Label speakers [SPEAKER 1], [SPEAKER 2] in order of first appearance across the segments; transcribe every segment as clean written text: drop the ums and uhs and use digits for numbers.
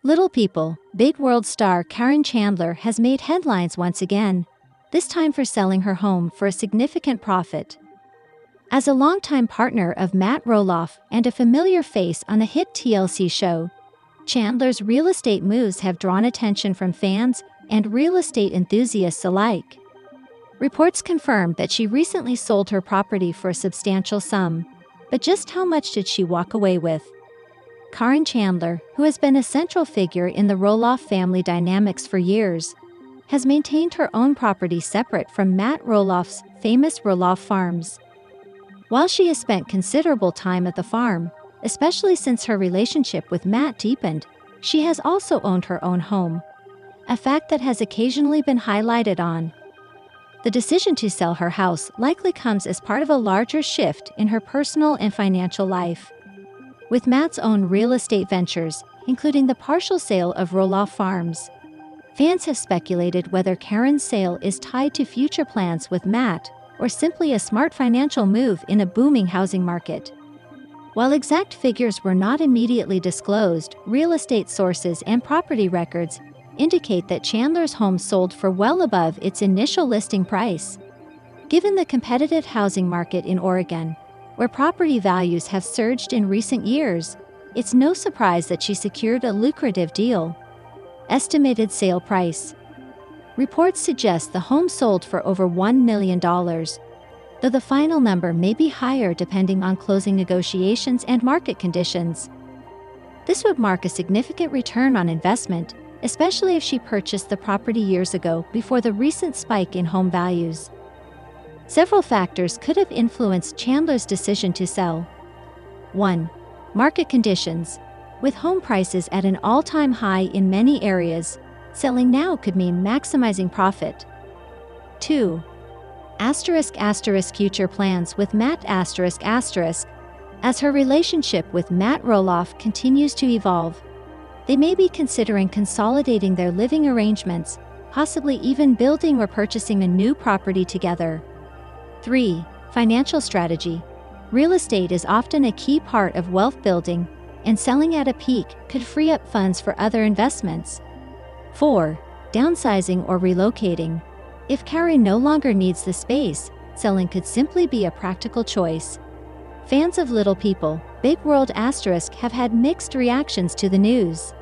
[SPEAKER 1] Little People, Big World star Caryn Chandler has made headlines once again, this time for selling her home for a significant profit. As a longtime partner of Matt Roloff and a familiar face on the hit TLC show, Chandler's real estate moves have drawn attention from fans and real estate enthusiasts alike. Reports confirm that she recently sold her property for a substantial sum, but just how much did she walk away with? Caryn Chandler, who has been a central figure in the Roloff family dynamics for years, has maintained her own property separate from Matt Roloff's famous Roloff Farms. While she has spent considerable time at the farm, especially since her relationship with Matt deepened, she has also owned her own home, a fact that has occasionally been highlighted on. The decision to sell her house likely comes as part of a larger shift in her personal and financial life. With Matt's own real estate ventures, including the partial sale of Roloff Farms, fans have speculated whether Caryn's sale is tied to future plans with Matt or simply a smart financial move in a booming housing market. While exact figures were not immediately disclosed, real estate sources and property records indicate that Chandler's home sold for well above its initial listing price. Given the competitive housing market in Oregon, where property values have surged in recent years, it's no surprise that she secured a lucrative deal. Estimated sale price. Reports suggest the home sold for over $1 million, though the final number may be higher depending on closing negotiations and market conditions. This would mark a significant return on investment, especially if she purchased the property years ago before the recent spike in home values. Several factors could have influenced Chandler's decision to sell. 1. Market conditions. With home prices at an all-time high in many areas, selling now could mean maximizing profit. 2. Future plans with Matt As her relationship with Matt Roloff continues to evolve, they may be considering consolidating their living arrangements, possibly even building or purchasing a new property together. 3. Financial strategy. Real estate is often a key part of wealth building, and selling at a peak could free up funds for other investments. 4. Downsizing or relocating. If Caryn no longer needs the space, selling could simply be a practical choice. Fans of Little People, Big World have had mixed reactions to the news.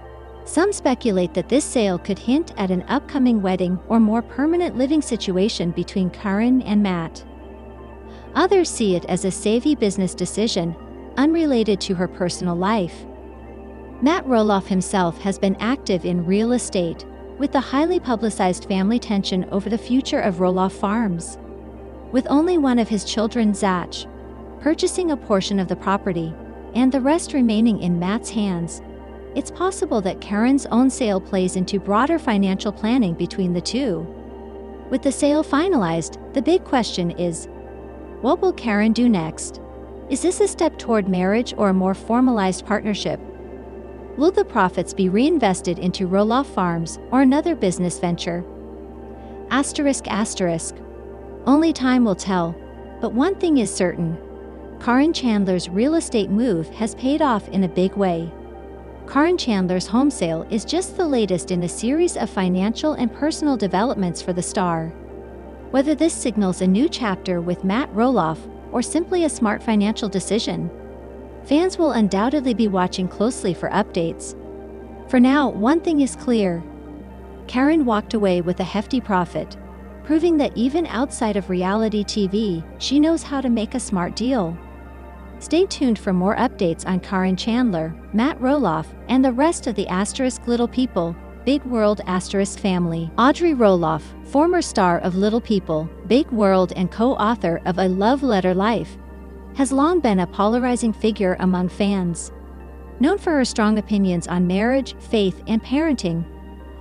[SPEAKER 1] Some speculate that this sale could hint at an upcoming wedding or more permanent living situation between Caryn and Matt. Others see it as a savvy business decision, unrelated to her personal life. Matt Roloff himself has been active in real estate, with the highly publicized family tension over the future of Roloff Farms. With only one of his children, Zach, purchasing a portion of the property, and the rest remaining in Matt's hands, it's possible that Caryn's own sale plays into broader financial planning between the two. With the sale finalized, the big question is, what will Caryn do next? Is this a step toward marriage or a more formalized partnership? Will the profits be reinvested into Roloff Farms or another business venture? Only time will tell, but one thing is certain. Caryn Chandler's real estate move has paid off in a big way. Caryn Chandler's home sale is just the latest in a series of financial and personal developments for the star. Whether this signals a new chapter with Matt Roloff or simply a smart financial decision, fans will undoubtedly be watching closely for updates. For now, one thing is clear. Caryn walked away with a hefty profit, proving that even outside of reality TV, she knows how to make a smart deal. Stay tuned for more updates on Caryn Chandler, Matt Roloff, and the rest of the Little People, Big World family. Audrey Roloff, former star of Little People, Big World and co-author of A Love Letter Life, has long been a polarizing figure among fans. Known for her strong opinions on marriage, faith, and parenting,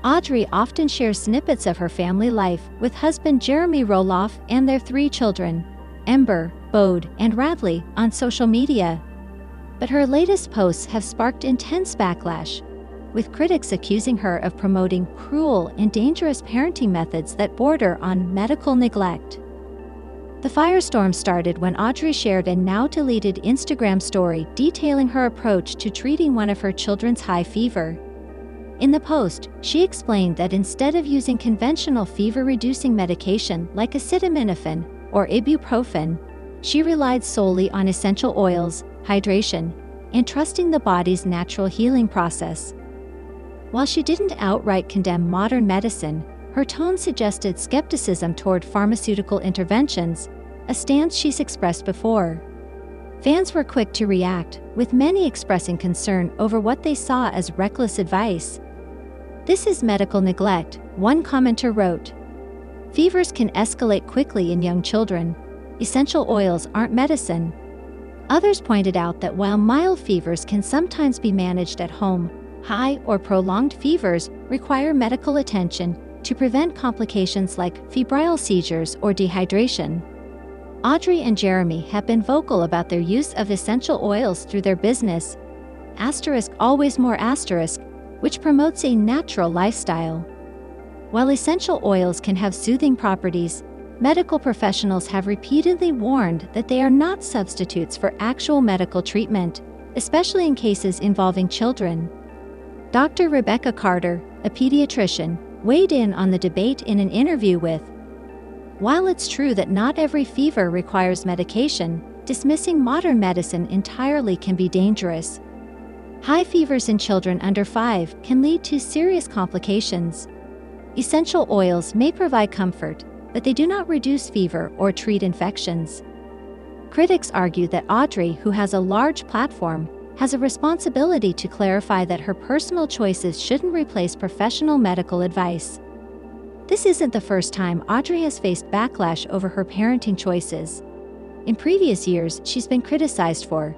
[SPEAKER 1] Audrey often shares snippets of her family life with husband Jeremy Roloff and their 3 children, Ember, Bode, and Radley, on social media. But her latest posts have sparked intense backlash, with critics accusing her of promoting cruel and dangerous parenting methods that border on medical neglect. The firestorm started when Audrey shared a now-deleted Instagram story detailing her approach to treating one of her children's high fever. In the post, she explained that instead of using conventional fever-reducing medication like acetaminophen or ibuprofen, she relied solely on essential oils, hydration, and trusting the body's natural healing process. While she didn't outright condemn modern medicine, her tone suggested skepticism toward pharmaceutical interventions, a stance she's expressed before. Fans were quick to react, with many expressing concern over what they saw as reckless advice. "This is medical neglect," one commenter wrote. "Fevers can escalate quickly in young children. Essential oils aren't medicine." Others pointed out that while mild fevers can sometimes be managed at home, high or prolonged fevers require medical attention to prevent complications like febrile seizures or dehydration. Audrey and Jeremy have been vocal about their use of essential oils through their business, *always more*, which promotes a natural lifestyle. While essential oils can have soothing properties, medical professionals have repeatedly warned that they are not substitutes for actual medical treatment, especially in cases involving children. Dr. Rebecca Carter, a pediatrician, weighed in on the debate in an interview with "While it's true that not every fever requires medication, dismissing modern medicine entirely can be dangerous. High fevers in children under 5 can lead to serious complications. Essential oils may provide comfort, but they do not reduce fever or treat infections." Critics argue that Audrey, who has a large platform, has a responsibility to clarify that her personal choices shouldn't replace professional medical advice. This isn't the first time Audrey has faced backlash over her parenting choices. In previous years, she's been criticized for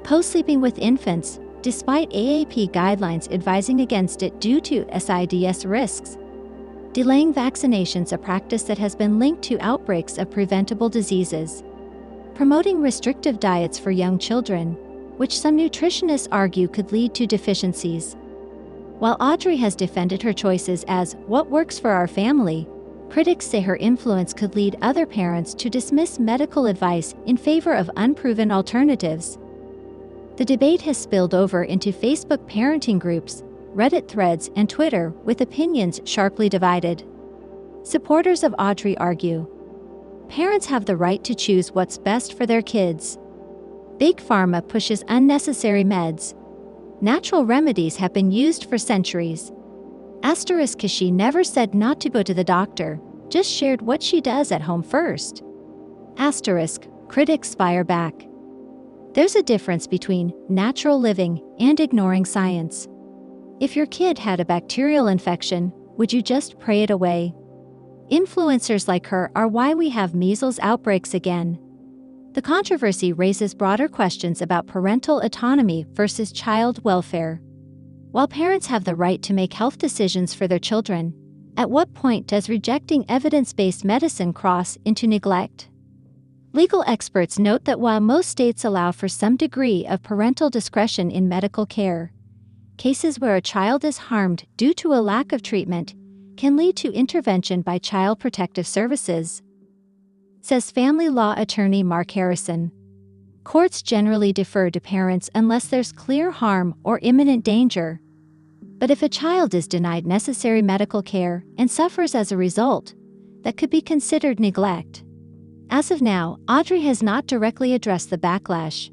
[SPEAKER 1] co-sleeping with infants, despite AAP guidelines advising against it due to SIDS risks, delaying vaccinations, a practice that has been linked to outbreaks of preventable diseases, promoting restrictive diets for young children, which some nutritionists argue could lead to deficiencies. While Audrey has defended her choices as what works for our family, critics say her influence could lead other parents to dismiss medical advice in favor of unproven alternatives. The debate has spilled over into Facebook parenting groups, Reddit threads, and Twitter, with opinions sharply divided. Supporters of Audrey argue parents have the right to choose what's best for their kids. Big Pharma pushes unnecessary meds. Natural remedies have been used for centuries. She never said not to go to the doctor, just shared what she does at home first. Critics fire back. There's a difference between natural living and ignoring science. If your kid had a bacterial infection, would you just pray it away? Influencers like her are why we have measles outbreaks again. The controversy raises broader questions about parental autonomy versus child welfare. While parents have the right to make health decisions for their children, at what point does rejecting evidence-based medicine cross into neglect? Legal experts note that while most states allow for some degree of parental discretion in medical care, cases where a child is harmed due to a lack of treatment can lead to intervention by Child Protective Services, says family law attorney Mark Harrison. Courts generally defer to parents unless there's clear harm or imminent danger. But if a child is denied necessary medical care and suffers as a result, that could be considered neglect. As of now, Audrey has not directly addressed the backlash.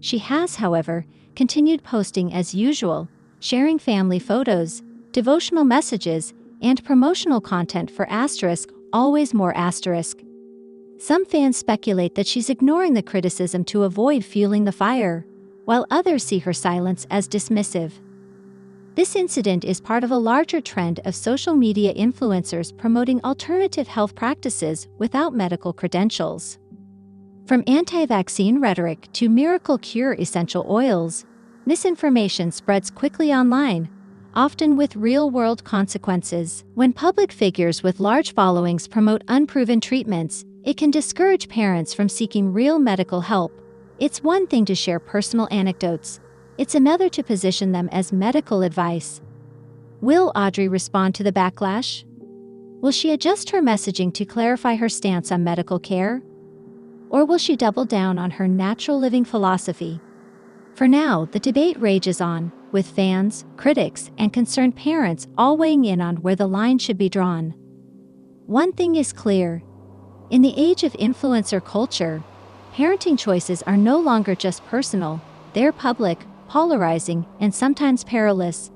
[SPEAKER 1] She has, however, continued posting as usual, sharing family photos, devotional messages, and promotional content for always more. Some fans speculate that she's ignoring the criticism to avoid fueling the fire, while others see her silence as dismissive. This incident is part of a larger trend of social media influencers promoting alternative health practices without medical credentials. From anti-vaccine rhetoric to miracle cure essential oils, misinformation spreads quickly online, often with real-world consequences. When public figures with large followings promote unproven treatments, it can discourage parents from seeking real medical help. It's one thing to share personal anecdotes. It's another to position them as medical advice. Will Audrey respond to the backlash? Will she adjust her messaging to clarify her stance on medical care? Or will she double down on her natural living philosophy? For now, the debate rages on, with fans, critics, and concerned parents all weighing in on where the line should be drawn. One thing is clear. In the age of influencer culture, parenting choices are no longer just personal, they're public, polarizing, and sometimes perilous.